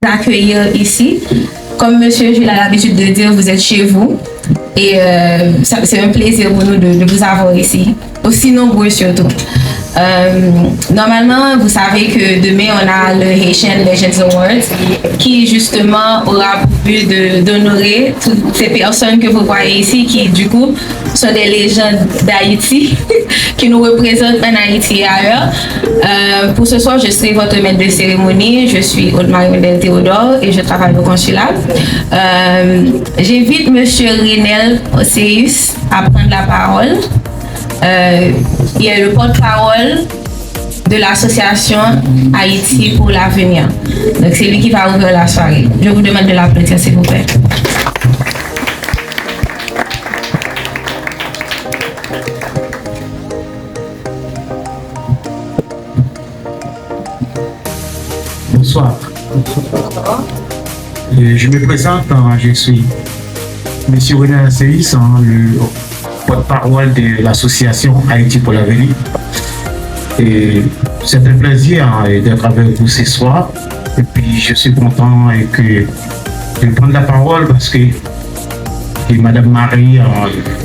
d'accueillir ici. Comme monsieur Jules a l'habitude de dire, vous êtes chez vous. Et c'est un plaisir pour nous de vous avoir ici, aussi nombreux surtout. Normalement, vous savez que demain, on a le Haitian Legends Awards qui justement aura pour but d'honorer toutes ces personnes que vous voyez ici qui du coup sont des légendes d'Haïti qui nous représentent en Haïti et ailleurs. Pour ce soir, je serai votre maître de cérémonie. Je suis Aude-Marie Théodore et je travaille au consulat. J'invite monsieur Renel Océus à prendre la parole. Il est le porte-parole de l'association Haïti pour l'avenir. Donc c'est lui qui va ouvrir la soirée. Je vous demande de l'applaudir s'il vous plaît. Bonsoir. Je me présente, je suis M. René Asséis, le porte-parole de l'association Haïti pour l'avenir. Et c'est un plaisir d'être avec vous ce soir. Et puis je suis content de prendre la parole parce que Madame Marie,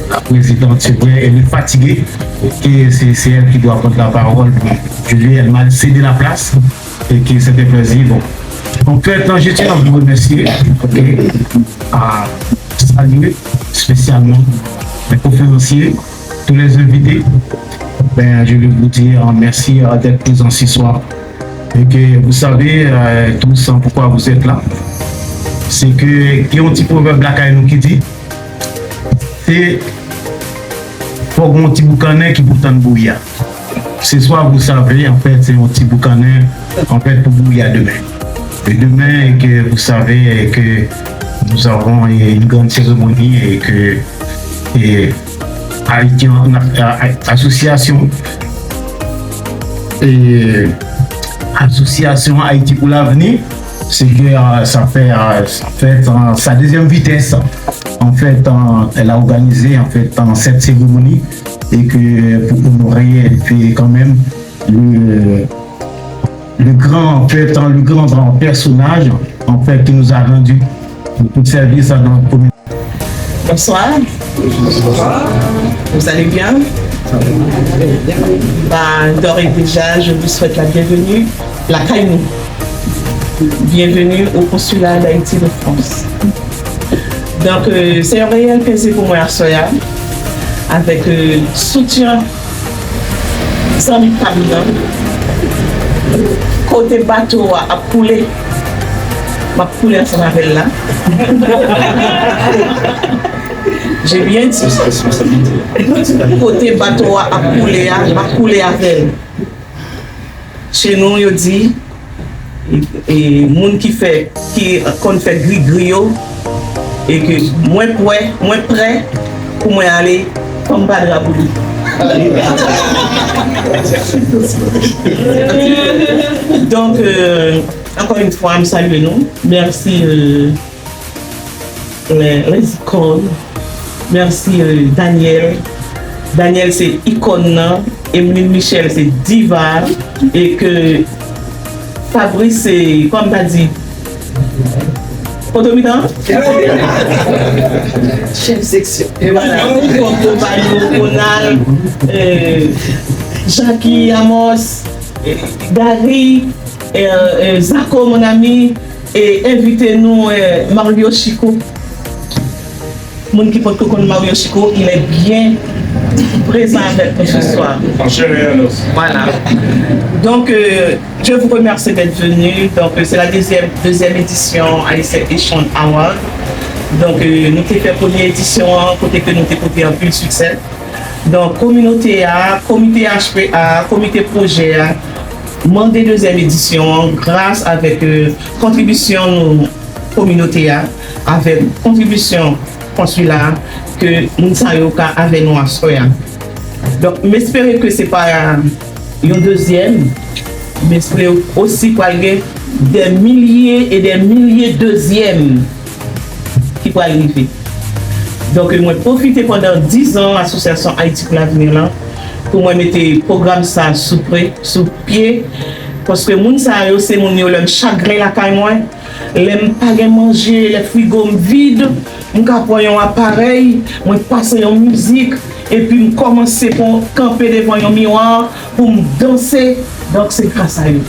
la présidente, c'est vrai, elle est fatiguée. Et c'est elle qui doit prendre la parole. Elle m'a cédé la place et que c'était un plaisir. Bon. En fait, je tiens à vous remercier, à saluer spécialement les conférenciers, tous les invités. Je vais vous dire merci d'être présents ce soir. Et que vous savez tous pourquoi vous êtes là. C'est que il y a un petit proverbe là qui dit c'est pour un petit boucanet qui pourtant bouillant. Ce soir, vous savez, en fait, c'est un petit boucanet en fait, pour bouillir demain. Et demain, et que vous savez que nous avons une grande cérémonie et que association Haïti pour l'avenir, c'est que ça fait sa deuxième vitesse. En fait, elle a organisé en fait cette cérémonie et que pour honorer et puis quand même le grand personnage en fait qui nous a rendu tout service dans notre communauté. Bonsoir. Bonsoir. Vous allez bien? D'ores et déjà, je vous souhaite la bienvenue, la Caïnou. Bienvenue au consulat d'Haïti de France. Donc, c'est un réel plaisir pour moi à Soya, avec soutien sans camion, côté bateau à poulet. Ma poulet ensemble avec là. J'ai bien dit. Côté bateau à poulet, ma poulet avec. Chez nous, il dit, et monde qui fait gris-grio, et que moins prêt pour moi aller comme pas de la boulie. Donc, encore une fois, je salue nous. Merci les icônes. Merci Daniel. Daniel, c'est icône. Emeline Michel, c'est diva. Et que Fabrice, c'est, comme tu as dit, Potomitan. Chef section. Et voilà. Ronald, Jackie, Amos, Dari, Zako, mon ami, et invitez-nous Mario Chico. Mon qui porte Mario Chico, il est bien présent avec nous ce soir. Voilà. Donc, je vous remercie d'être venu. Donc, c'est la deuxième édition Haitian Award. Donc, nous avons fait la première édition, côté que nous avons un peu de succès. Donc, communauté A, comité HPA, comité projet A, mandé deuxième édition grâce avec contribution communauté A, avec contribution consulat que nous savons avec nous à Soya. Donc, j'espère que ce n'est pas une deuxième, mais j'espère aussi qu'il y a des milliers et des milliers de deuxièmes qui vont arriver. Donc, moi, profiter pendant 10 ans, l'association Haïti pour l'avenir, pour moi mettre le programme ça sous pied, parce que les gens, c'est mon chagrin là, l'aime pas manger, les frigos vides, je prends un appareil, je passe en musique, et puis je commence à camper devant un miroir pour me danser. Donc c'est grâce à eux.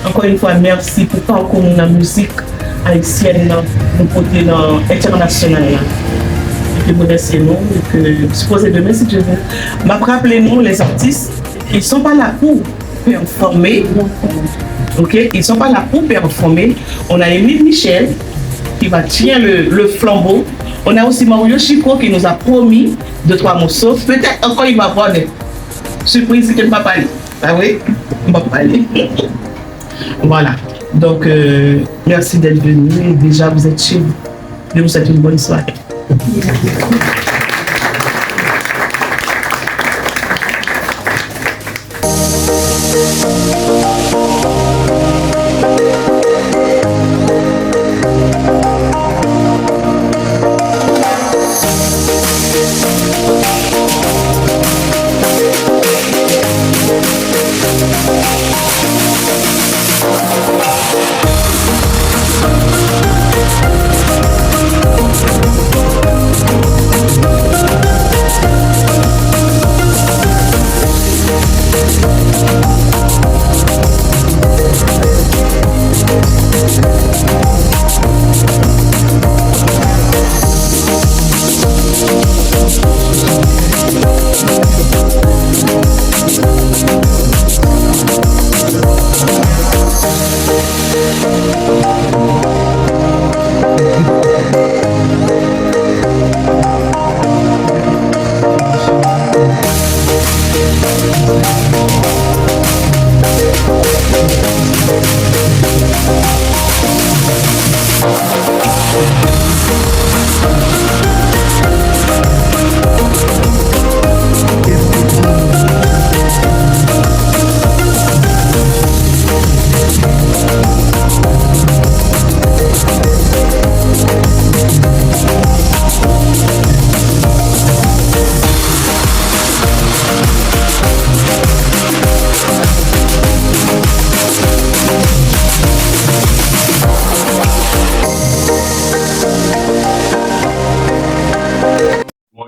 Encore une fois, merci pour parcours dans la musique haïtienne, nous côté international. Et puis, remerciez-nous, et que supposez demain, si Dieu veut. Mais rappelez-nous, les artistes, ils ne sont pas là pour performer. Ok? Ils ne sont pas là pour performer. On a Émile Michel qui va tenir le flambeau. On a aussi Mario Chico qui nous a promis 2-3 morceaux. Peut-être encore il va avoir des surprises qu'il ne va pas aller. Ah oui? Il ne va pas aller. Voilà. Donc, merci d'être venu. Et déjà, vous êtes chez vous. Je vous souhaite une bonne soirée.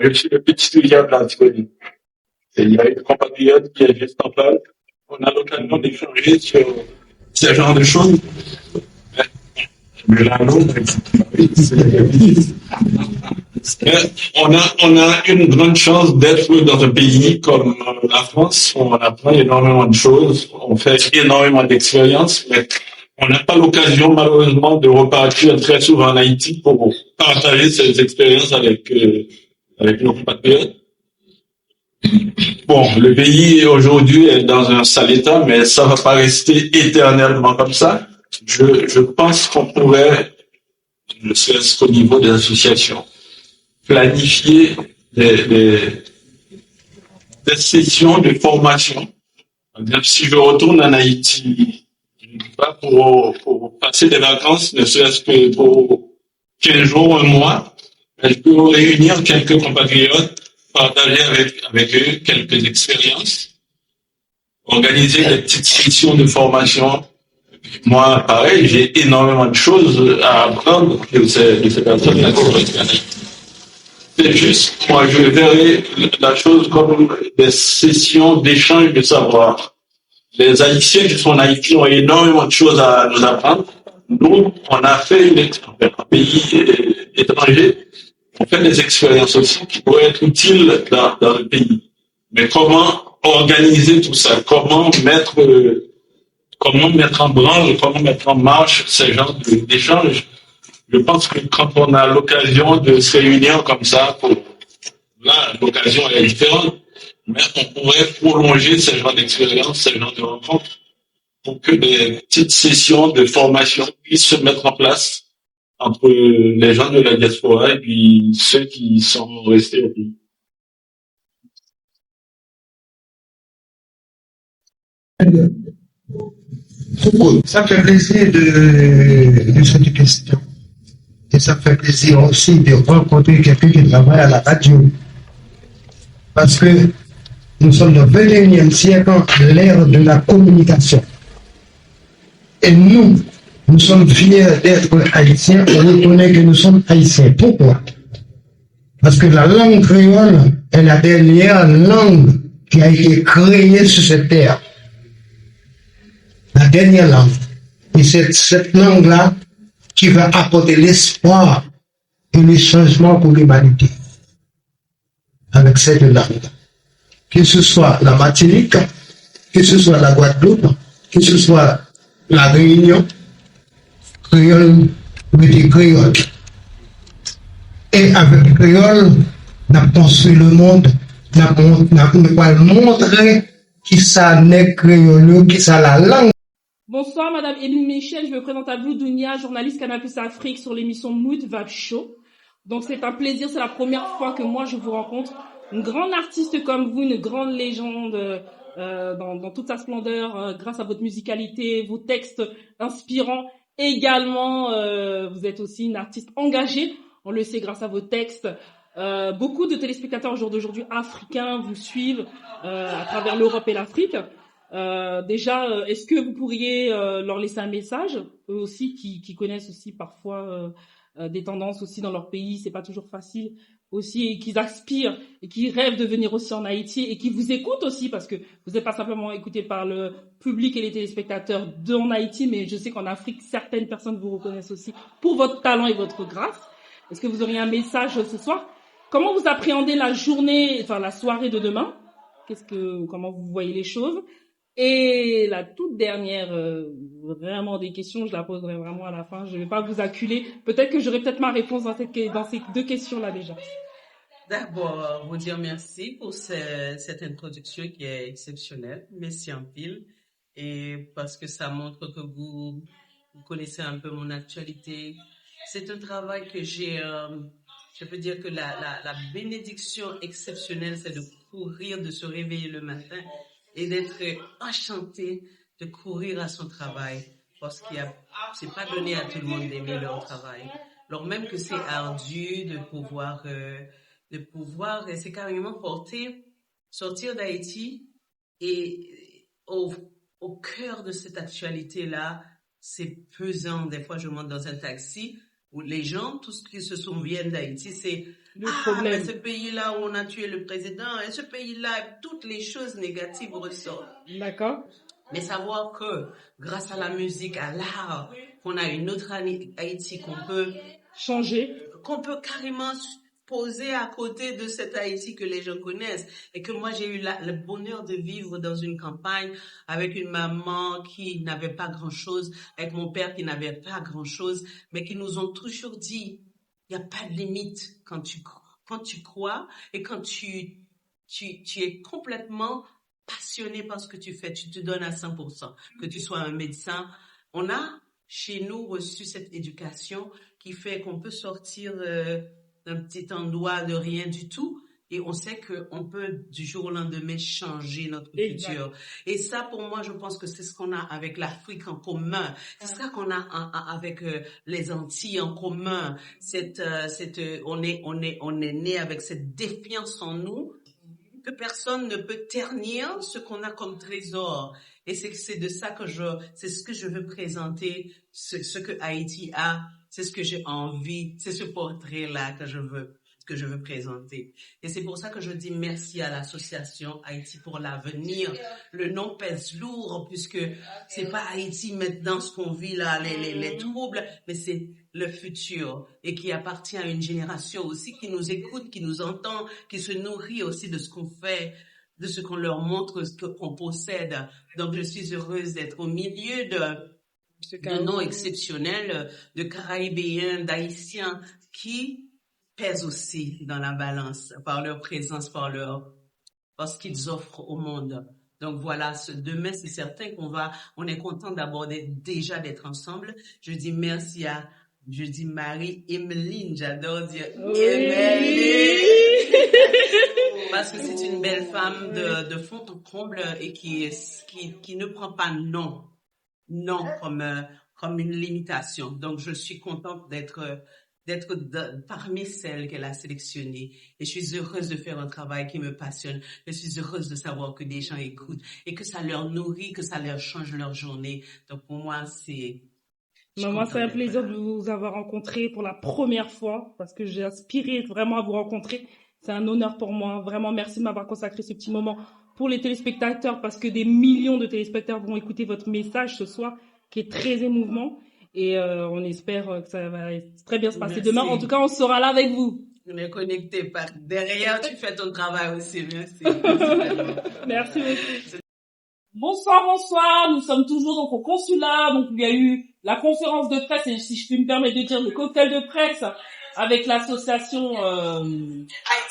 Je suis le petit William Lansconi. Il y a une compatriote qui est juste en place. On a l'occasion d'échanger sur ce genre de choses. Mais là, non, on a une grande chance d'être dans un pays comme la France. On apprend énormément de choses, on fait énormément d'expériences, mais on n'a pas l'occasion, malheureusement, de repartir très souvent en Haïti pour partager ces expériences avec nos compatriotes. Bon, le pays aujourd'hui est dans un sale état, mais ça va pas rester éternellement comme ça. Je pense qu'on pourrait, ne serait-ce qu'au niveau des associations, planifier des sessions de formation. Si je retourne en Haïti, pas pour passer des vacances, ne serait-ce que pour 15 jours, un mois, je peux réunir quelques compatriotes, partager avec eux quelques expériences, organiser des petites sessions de formation. Moi, pareil, j'ai énormément de choses à apprendre de ces personnes-là. C'est juste, moi, je verrais la chose comme des sessions d'échange de savoir. Les Haïtiens qui sont en Haïti ont énormément de choses à nous apprendre. Nous, on a fait un pays étranger, on fait des expériences aussi qui pourraient être utiles dans le pays. Mais comment organiser tout ça? Comment mettre en branle, comment mettre en marche ces genres d'échanges? Je pense que quand on a l'occasion de se réunir comme ça, là, l'occasion est différente, mais on pourrait prolonger ce genre d'expérience, ce genre de rencontres, pour que des petites sessions de formation puissent se mettre en place entre les gens de la diaspora et puis ceux qui sont restés au pays. Ça fait plaisir de cette question. Et ça fait plaisir aussi de rencontrer quelqu'un qui travaille à la radio. Parce que nous sommes dans le 21e siècle, l'ère de la communication. Et nous Nous sommes fiers d'être haïtiens, on reconnaît que nous sommes haïtiens. Pourquoi? Parce que la langue créole est la dernière langue qui a été créée sur cette terre. La dernière langue. Et c'est cette langue-là qui va apporter l'espoir et le changement pour l'humanité. Avec cette langue. Que ce soit la Martinique, que ce soit la Guadeloupe, que ce soit la Réunion, créole, mais créole. Et avec le créole, on a construit le monde, on a montré qui ça n'est créole, qui ça la langue. Bonsoir, Madame Éline Michel. Je me présente à vous, Dounia, journaliste Canal+ Afrique sur l'émission Mood Vape Show. Donc, c'est un plaisir. C'est la première fois que moi, je vous rencontre. Une grande artiste comme vous, une grande légende dans toute sa splendeur, grâce à votre musicalité, vos textes inspirants. Également, vous êtes aussi une artiste engagée. On le sait grâce à vos textes. Beaucoup de téléspectateurs au jour d'aujourd'hui africains vous suivent à travers l'Europe et l'Afrique. Déjà, est-ce que vous pourriez leur laisser un message, eux aussi qui connaissent aussi parfois des tendances aussi dans leur pays, c'est pas toujours facile aussi, et qu'ils aspirent et qui rêvent de venir aussi en Haïti et qui vous écoutent aussi, parce que vous n'êtes pas simplement écouté par le public et les téléspectateurs en Haïti, mais je sais qu'en Afrique, certaines personnes vous reconnaissent aussi pour votre talent et votre grâce. Est-ce que vous auriez un message ce soir? Comment vous appréhendez la journée, enfin la soirée de demain? Comment vous voyez les choses? Et la toute dernière, vraiment des questions, je la poserai vraiment à la fin. Je vais pas vous acculer. Peut-être que j'aurai peut-être ma réponse dans ces deux questions-là déjà. D'abord, vous dire merci pour cette introduction qui est exceptionnelle. Merci en pile. Et parce que ça montre que vous connaissez un peu mon actualité. C'est un travail que j'ai, je peux dire que la bénédiction exceptionnelle, c'est de courir, de se réveiller le matin et d'être enchanté de courir à son travail, parce c'est pas donné à tout le monde d'aimer leur travail. Alors même que c'est ardu de pouvoir, et c'est carrément sortir d'Haïti et au cœur de cette actualité-là, c'est pesant. Des fois, je monte dans un taxi où les gens, tout ce qui se souviennent d'Haïti, c'est mais ce pays-là où on a tué le président, et ce pays-là, toutes les choses négatives ressortent. D'accord. Mais savoir que, grâce à la musique, à l'art, qu'on a une autre Haïti qu'on peut changer, qu'on peut carrément poser à côté de cette Haïti que les gens connaissent, et que moi j'ai eu le bonheur de vivre dans une campagne avec une maman qui n'avait pas grand-chose, avec mon père qui n'avait pas grand-chose, mais qui nous ont toujours dit, il n'y a pas de limite quand tu crois et quand tu es complètement passionné par ce que tu fais, tu te donnes à 100%, que tu sois un médecin. On a chez nous reçu cette éducation qui fait qu'on peut sortir d'un petit endroit de rien du tout et on sait qu'on peut du jour au lendemain changer notre futur. Et ça, pour moi, je pense que c'est ce qu'on a avec l'Afrique en commun. C'est ça qu'on a avec les Antilles en commun. On est né avec cette défiance en nous que personne ne peut ternir ce qu'on a comme trésor. Et c'est de ça c'est ce que je veux présenter, ce que Haïti a, c'est ce que j'ai envie, c'est ce portrait-là que je veux présenter. Et c'est pour ça que je dis merci à l'association Haïti pour l'avenir. Le nom pèse lourd puisque c'est pas Haïti maintenant ce qu'on vit là, les troubles, mais c'est le futur et qui appartient à une génération aussi qui nous écoute, qui nous entend, qui se nourrit aussi de ce qu'on fait, de ce qu'on leur montre, ce qu'on possède. Donc je suis heureuse d'être au milieu de noms exceptionnels, de Caraïbéens, d'Haïtiens qui pèsent aussi dans la balance par leur présence, par ce qu'ils offrent au monde. Donc voilà, demain c'est certain on est content déjà d'être ensemble. Je dis merci je dis Marie-Emeline, j'adore dire Emeline, parce que c'est une belle femme de fond en comble et qui ne prend pas non comme une limitation. Donc je suis contente d'être parmi celles qu'elle a sélectionnées. Et je suis heureuse de faire un travail qui me passionne. Je suis heureuse de savoir que des gens écoutent et que ça leur nourrit, que ça leur change leur journée. Donc pour moi, Moi, c'est un plaisir de vous avoir rencontré pour la première fois parce que j'ai aspiré vraiment à vous rencontrer. C'est un honneur pour moi. Vraiment, merci de m'avoir consacré ce petit moment pour les téléspectateurs parce que des millions de téléspectateurs vont écouter votre message ce soir qui est très émouvant et on espère que ça va très bien se passer Merci. demain. En tout cas, on sera là avec vous. On est connectés par derrière, tu fais ton travail aussi, merci. Merci beaucoup. Bonsoir. Nous sommes toujours donc au consulat. Donc il y a eu la conférence de presse et si je puis me permettre de dire le cocktail de presse avec l'association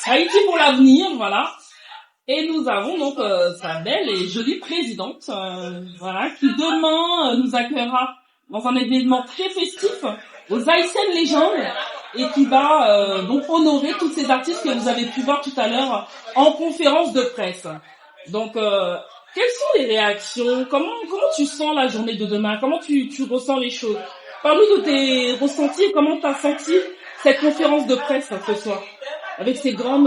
Haïti pour l'avenir, voilà. Et nous avons donc sa belle et jolie présidente, voilà, qui demain nous accueillera dans un événement très festif aux Haïtiennes Légendes et qui va donc honorer tous ces artistes que vous avez pu voir tout à l'heure en conférence de presse. Donc quelles sont les réactions? Comment tu sens la journée de demain? Comment tu ressens les choses? Parle-nous de tes ressentis et comment tu as senti cette conférence de presse ce soir avec ces grands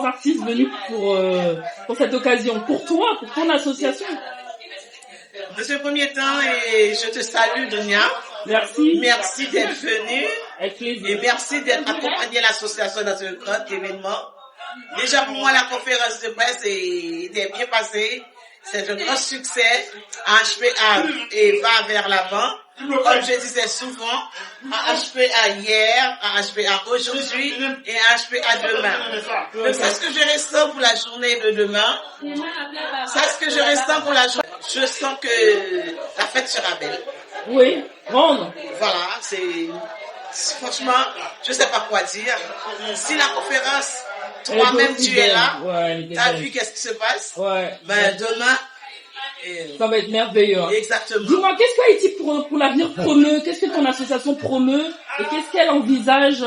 artistes venus pour cette occasion. Pour toi, pour ton association. Dans ce premier temps, et je te salue, Dunia. Merci. Merci d'être venu. Avec plaisir. Et merci d'être accompagné l'association dans ce grand événement. Déjà pour moi, la conférence de presse était bien passée. C'est un grand succès. HPA et va vers l'avant. Comme je disais souvent, à HPA hier, à HPA aujourd'hui et à HPA demain. Donc c'est ce que je ressens pour la journée de demain. C'est ce que je ressens pour la journée. Je sens que la fête sera belle. Oui, grande. Voilà, franchement, je sais pas quoi dire. Si la conférence, toi-même tu es là, t'as vu qu'est-ce qui se passe? Ouais. Ben demain, ça va être merveilleux. Hein. Exactement. Dis-moi, qu'est-ce qu'Haïti pour l'avenir promeut? Qu'est-ce que ton association promeut? Et qu'est-ce qu'elle envisage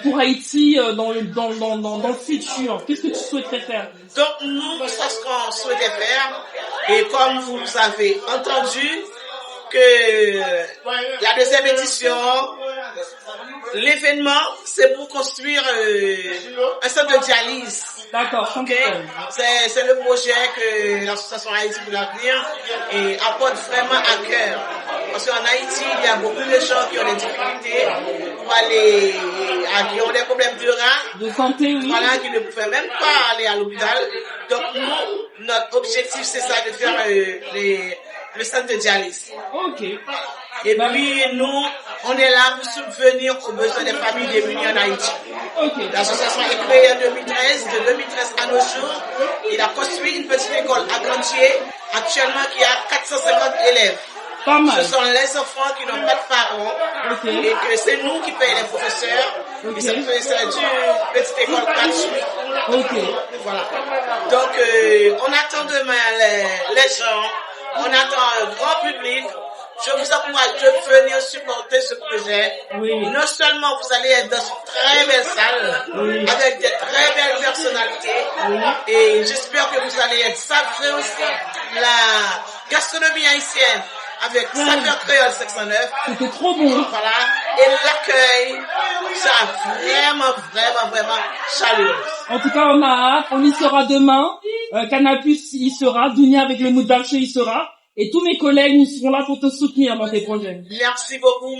pour Haïti dans le futur? Qu'est-ce que tu souhaiterais faire? Donc nous, c'est ce qu'on souhaitait faire. Et comme vous avez entendu, que la deuxième édition, l'événement, c'est pour construire un centre de dialyse. D'accord. Okay? C'est le projet que l'association Haïti pour l'avenir apporte vraiment à cœur. Parce qu'en Haïti, il y a beaucoup de gens qui ont des difficultés qui ont des problèmes de rein, de santé, oui. Voilà, qui ne pouvaient même pas aller à l'hôpital. Donc nous, notre objectif, c'est ça, de faire le centre de dialyse. Ok. Et puis nous, on est là pour subvenir aux besoins des familles démunies en Haïti. Okay. L'association est créée en 2013. De 2013 à nos jours, il a construit une petite école à Grandier, actuellement qui a 450 élèves. Pas mal. Ce sont les enfants qui n'ont pas de parents. Okay. Et que c'est nous qui payons les professeurs. Okay. Et c'est une petite école gratuite. Ok. Voilà. Donc, on attend demain les gens. On attend un grand public. Je vous encourage de venir supporter ce projet. Oui. Non seulement vous allez être dans une très belle salle, oui, avec des très belles personnalités, oui, et j'espère que vous allez être savourer aussi la gastronomie haïtienne avec Saveur Créole 609. C'était trop bon. Voilà. Et l'accueil, ça vraiment chaleureux. En tout cas, on a hâte. On y sera demain. Canapus y sera. Dunia avec le Mood Vap y sera. Et tous mes collègues, nous serons là pour te soutenir dans tes projets. Merci beaucoup.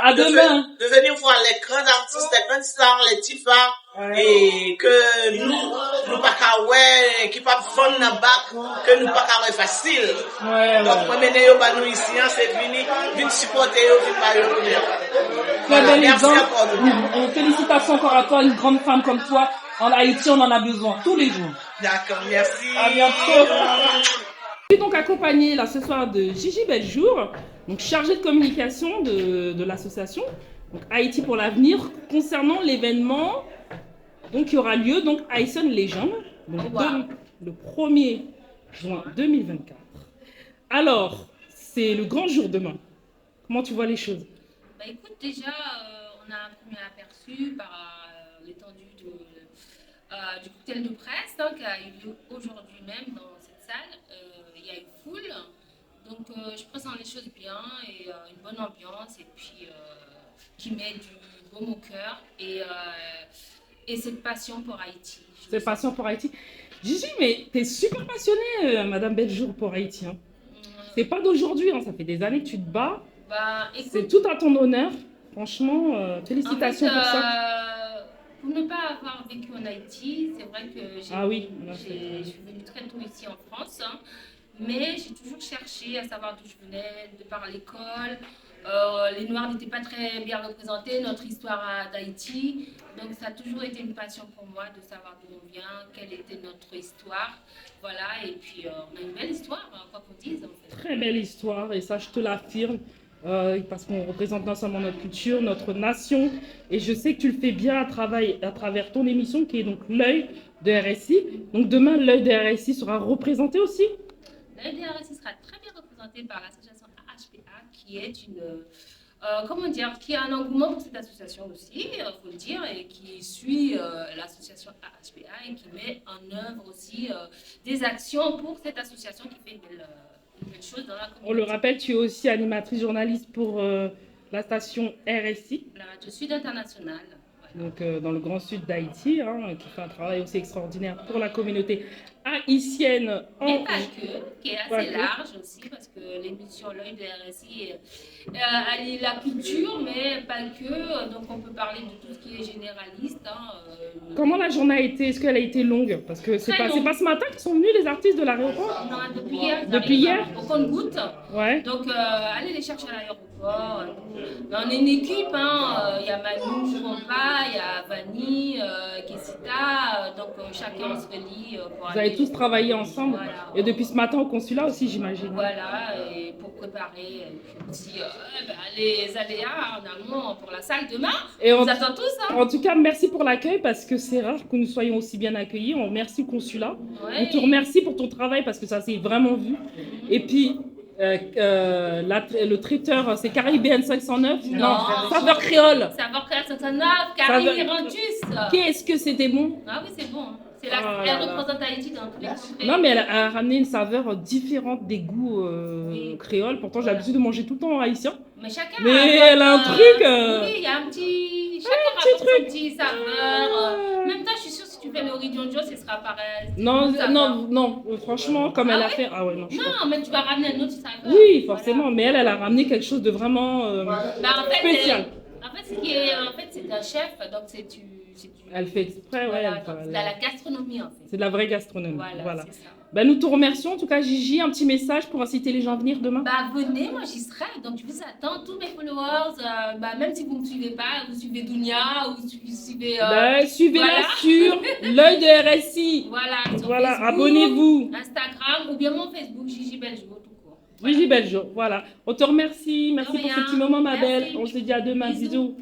À demain. De venir voir les grands artistes, les grandes stars, les tifas, et que nous pas qu'à qui pas vendre dans bac, que nous pas qu'à facile. Ouais. Donc, moi, mener au nous ici, c'est venir supporter, venir pas merci encore. Félicitations encore à toi, une grande femme comme toi. En Haïti, on en a besoin tous les jours. D'accord, merci. À bientôt. Je suis donc accompagnée là ce soir de Gigi Bellejour, donc chargée de communication de l'association, donc Haïti pour l'avenir, concernant l'événement donc qui aura lieu donc Haïtiennes Légendes, donc le 1er juin 2024. Alors, c'est le grand jour demain. Comment tu vois les choses? Bah écoute, déjà on a un premier aperçu par l'étendue du cocktail de presse qui a eu lieu aujourd'hui même dans cette salle. Il y a une foule, donc je pressens les choses bien et une bonne ambiance et puis qui met du baume au cœur et cette passion pour Haïti. Cette passion pour Haïti. Gigi, mais t'es super passionnée, Madame Bellejour, pour Haïti. Hein. C'est pas d'aujourd'hui, hein, ça fait des années que tu te bats Bah, C'est écoute, tout à ton honneur. Franchement, félicitations en fait, pour ça. pour ne pas avoir vécu en Haïti, c'est vrai que Ah oui, je suis venue très tôt ici en France, hein, mais j'ai toujours cherché à savoir d'où je venais, de par l'école. Les Noirs n'étaient pas très bien représentés, notre histoire d'Haïti. Donc ça a toujours été une passion pour moi de savoir d'où on vient, quelle était notre histoire. Voilà, et puis on a une belle histoire, hein, quoi qu'on dise en fait. Très belle histoire, et ça, je te l'affirme. Parce qu'on représente non seulement notre culture, notre nation, et je sais que tu le fais bien à travers ton émission qui est donc l'œil de RSI. Donc demain, l'œil de RSI sera représenté aussi. L'œil de RSI sera très bien représenté par l'association AHPA, qui est une, comment dire, qui a un engouement pour cette association aussi, il faut le dire, et qui suit l'association AHPA et qui met en œuvre aussi des actions pour cette association qui fait une belle chose dans la communauté. On le rappelle, tu es aussi animatrice journaliste pour la station RSI, La radio Sud International. Voilà. donc dans le Grand Sud d'Haïti, hein, qui fait un travail aussi extraordinaire pour la communauté haïtienne. Mais pas que, qui est Pas assez que. large aussi, parce que l'émission L'œil de RSI allie la culture, mais pas que. Donc on peut parler de tout ce qui est généraliste. Hein, Comment la journée a été? Est-ce qu'elle a été longue? Parce que c'est Très pas longue. ce matin qu'ils sont venus, les artistes de l'aéroport? Non, depuis hier. ils Depuis arrivent, hier au compte-gouttes. Ouais. Donc allez les chercher à l'aéroport. Mais on est une équipe, hein. Il y a Manu, Jurompa, il y a Vanny, Kessita. Donc chacun on se relie pour Vous avez tous travaillé ensemble. Voilà. Et depuis ce matin au consulat aussi, j'imagine. Voilà, et pour préparer et puis aussi les aléas en amont pour la salle demain. Et On vous attend tous. Hein. En tout cas, merci pour l'accueil parce que c'est rare que nous soyons aussi bien accueillis. On remercie le consulat. Ouais. On te remercie pour ton travail parce que ça s'est vraiment vu. Et puis, le traiteur, c'est Caribbean 509. Non. Saveur créole. Saveur créole 509, Carrie Saveur- Rantus. Qu'est-ce que c'était bon? Ah oui, c'est bon. Hein. C'est Oh là elle là. représente Haïti dans tous les contrées. Non, mais elle a ramené une saveur différente des goûts Oui. créoles. Pourtant, j'ai Voilà. l'habitude de manger tout le temps haïtien. Mais chacun Mais apporte, elle a un truc, Oui, il y a un petit. Chacun petit apporte truc. son petit saveur. Même toi, je suis sûre, si tu fais le riz Jonjo, ce sera pareil. Non, Saveur. non, franchement, comme Ah elle a ouais? fait. Ah ouais, non, je sais pas. Non, mais tu vas ramener un autre saveur. Oui, forcément, mais elle a ramené quelque chose de vraiment Bah, en fait, spécial. c'est un chef, donc c'est du. Elle fait exprès, ouais. Voilà, elle- donc c'est de la gastronomie en fait. C'est de la vraie gastronomie. Voilà, Voilà. c'est ça. Ben, nous te remercions. En tout cas, Gigi, un petit message pour inciter les gens à venir demain. Bah venez, moi j'y serai, donc je vous attends, tous mes followers, même si vous ne me suivez pas, vous suivez Dunia ou vous suivez... Suivez-la voilà. sur l'œil de RSI. Voilà, sur Voilà, Facebook, abonnez-vous. Instagram ou bien mon Facebook, Gigi Beljo, tout court. Gigi Beljo, voilà. On te remercie. Merci De pour ce rien. petit moment, ma Merci. belle. On se dit à demain. Bisous.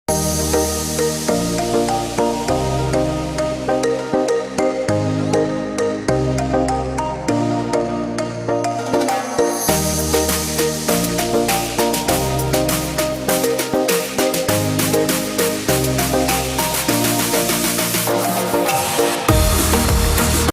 Bisous.